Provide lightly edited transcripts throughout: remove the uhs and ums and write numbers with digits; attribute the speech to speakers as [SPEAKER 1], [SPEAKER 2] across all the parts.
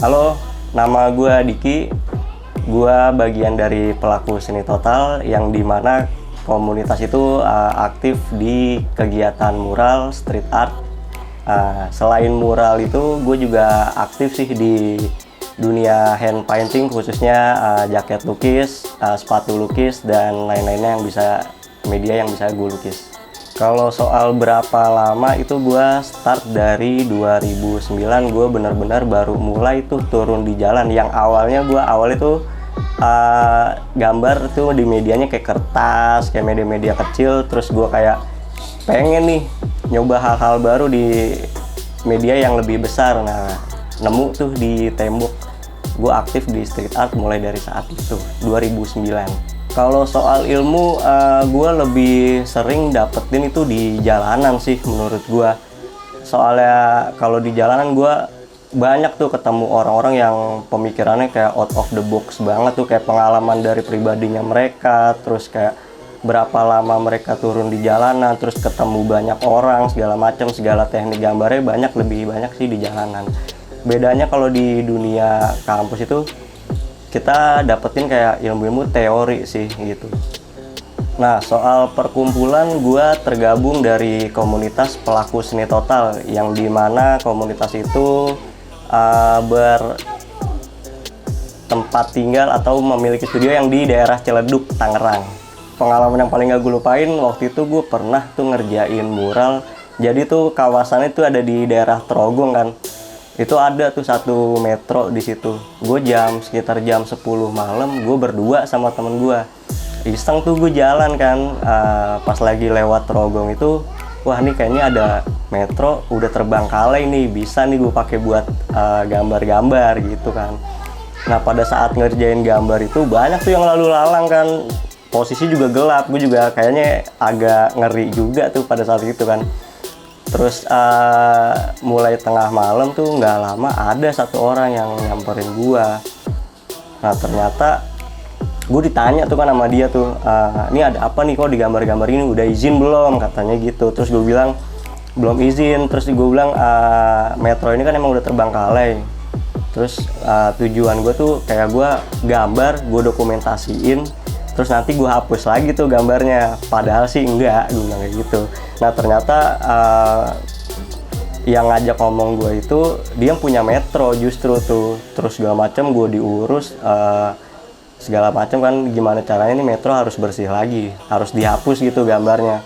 [SPEAKER 1] Halo, nama gue Diki. Gue bagian dari pelaku seni total yang dimana komunitas itu aktif di kegiatan mural, street art. Selain mural itu, gue juga aktif sih di dunia hand painting, khususnya jaket lukis, sepatu lukis, dan lain-lainnya yang bisa media yang bisa gue lukis. Kalau soal berapa lama itu gue start dari 2009, gue benar-benar baru mulai tuh turun di jalan. Yang awalnya gue itu gambar tuh di medianya kayak kertas, kayak media-media kecil. Terus gue kayak pengen nih nyoba hal-hal baru di media yang lebih besar. Nah, nemu tuh di tembok. Gue aktif di street art mulai dari saat itu, 2009. Kalau soal ilmu, gue lebih sering dapetin itu di jalanan sih menurut gue. Soalnya kalau di jalanan gue banyak tuh ketemu orang-orang yang pemikirannya kayak out of the box banget tuh, kayak pengalaman dari pribadinya mereka, terus kayak berapa lama mereka turun di jalanan, terus ketemu banyak orang, segala macam, segala teknik gambarnya lebih banyak sih di jalanan. Bedanya kalau di dunia kampus itu kita dapetin kayak ilmu-ilmu teori sih gitu. Nah, soal perkumpulan, gue tergabung dari komunitas pelaku seni total, yang dimana komunitas itu bertempat tinggal atau memiliki studio yang di daerah Ciledug, Tangerang. Pengalaman yang paling gak gue lupain, waktu itu gue pernah tuh ngerjain mural. Jadi tuh kawasannya tuh ada di daerah Trogong kan. Itu ada tuh satu metro di situ. Gue sekitar jam 10 malam, gue berdua sama temen gue. Iseng tuh gue jalan kan, pas lagi lewat Trogong itu, wah nih kayaknya ada metro udah terbengkalai nih, bisa nih gue pakai buat gambar-gambar gitu kan. Nah, pada saat ngerjain gambar itu banyak tuh yang lalu lalang kan. Posisi juga gelap, gue juga kayaknya agak ngeri juga tuh pada saat itu kan. Terus mulai tengah malam tuh nggak lama ada satu orang yang nyamperin gua. Nah, ternyata gue ditanya tuh kan sama dia tuh, ini ada apa nih kok di gambar-gambar ini, udah izin belum, katanya gitu. Terus gue bilang belum izin. Terus gue bilang metro ini kan emang udah terbengkalai. Terus tujuan gue tuh kayak gue gambar, gue dokumentasiin, terus nanti gue hapus lagi tuh gambarnya. Padahal sih enggak, gue bilang kayak gitu. Nah, ternyata yang ngajak ngomong gue itu dia punya metro justru tuh. Terus segala macam gue diurus, segala macam kan, gimana caranya nih metro harus bersih lagi, harus dihapus gitu gambarnya.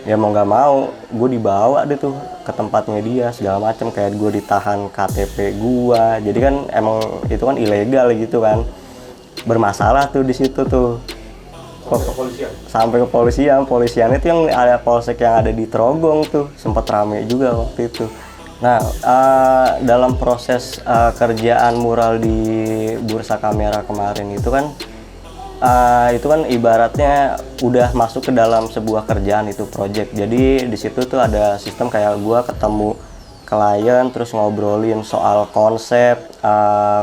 [SPEAKER 1] Ya mau nggak mau gue dibawa deh tuh ke tempatnya dia, segala macam, kayak gue ditahan KTP gue. Jadi kan emang itu kan ilegal gitu kan. Bermasalah tuh di situ tuh. Sampai ke polisian itu yang ada polsek yang ada di Trogong tuh, sempat rame juga waktu itu. Nah, dalam proses kerjaan mural di Bursa Kamera kemarin itu kan ibaratnya udah masuk ke dalam sebuah kerjaan, itu project. Jadi di situ tuh ada sistem kayak gua ketemu klien, terus ngobrolin soal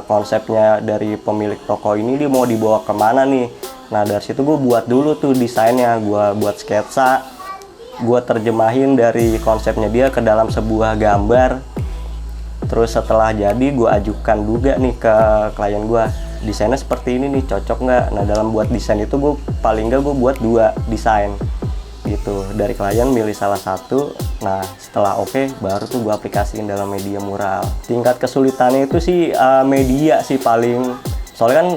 [SPEAKER 1] konsepnya dari pemilik toko ini, dia mau dibawa kemana nih. Nah, dari situ gue buat dulu tuh desainnya, gue buat sketsa, gue terjemahin dari konsepnya dia ke dalam sebuah gambar. Terus setelah jadi, gue ajukan juga nih ke klien gue, desainnya seperti ini nih, cocok nggak? Nah, dalam buat desain itu gue paling nggak gue buat 2 desain gitu. Dari klien milih salah satu. Nah, setelah oke, baru tuh gue aplikasiin dalam media mural. Tingkat kesulitannya itu sih media sih paling. Soalnya kan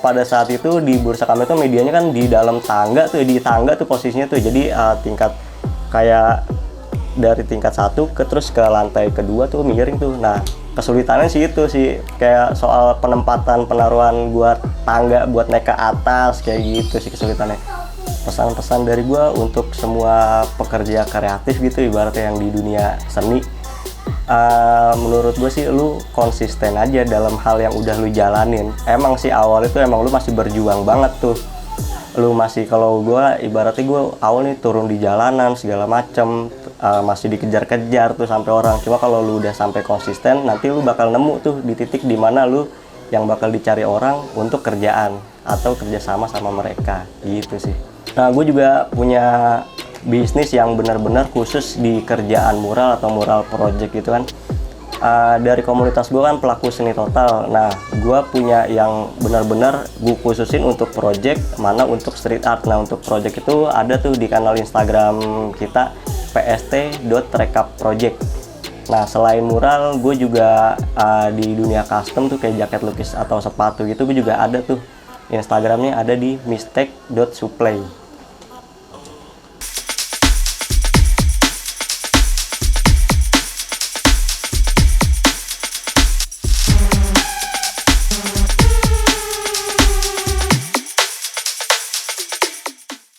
[SPEAKER 1] pada saat itu di Bursa Kamera itu medianya kan di dalam tangga tuh, di tangga tuh posisinya tuh. Jadi tingkat kayak dari tingkat 1 terus ke lantai kedua tuh miring tuh. Nah, kesulitannya sih itu sih, kayak soal penempatan penaruhan buat tangga buat naik ke atas, kayak gitu sih kesulitannya. Pesan-pesan dari gua untuk semua pekerja kreatif gitu, ibaratnya yang di dunia seni, menurut gue sih lu konsisten aja dalam hal yang udah lu jalanin. Emang sih awal itu emang lu masih berjuang banget tuh. Lu masih, kalau gue ibaratnya gue awal nih turun di jalanan segala macem, masih dikejar-kejar tuh sampai orang. Cuma kalau lu udah sampai konsisten, nanti lu bakal nemu tuh di titik dimana lu yang bakal dicari orang untuk kerjaan atau kerjasama sama mereka gitu sih. Nah, gue juga punya bisnis yang benar-benar khusus di kerjaan mural atau mural project gitu kan. dari komunitas gue kan pelaku seni total. Nah, gue punya yang benar-benar gue khususin untuk project, mana untuk street art. Nah, untuk project itu ada tuh di kanal Instagram kita, pst.recapproject. Nah, selain mural, gue juga di dunia custom tuh kayak jaket lukis atau sepatu gitu, gue juga ada tuh. Instagramnya ada di mistake.supply.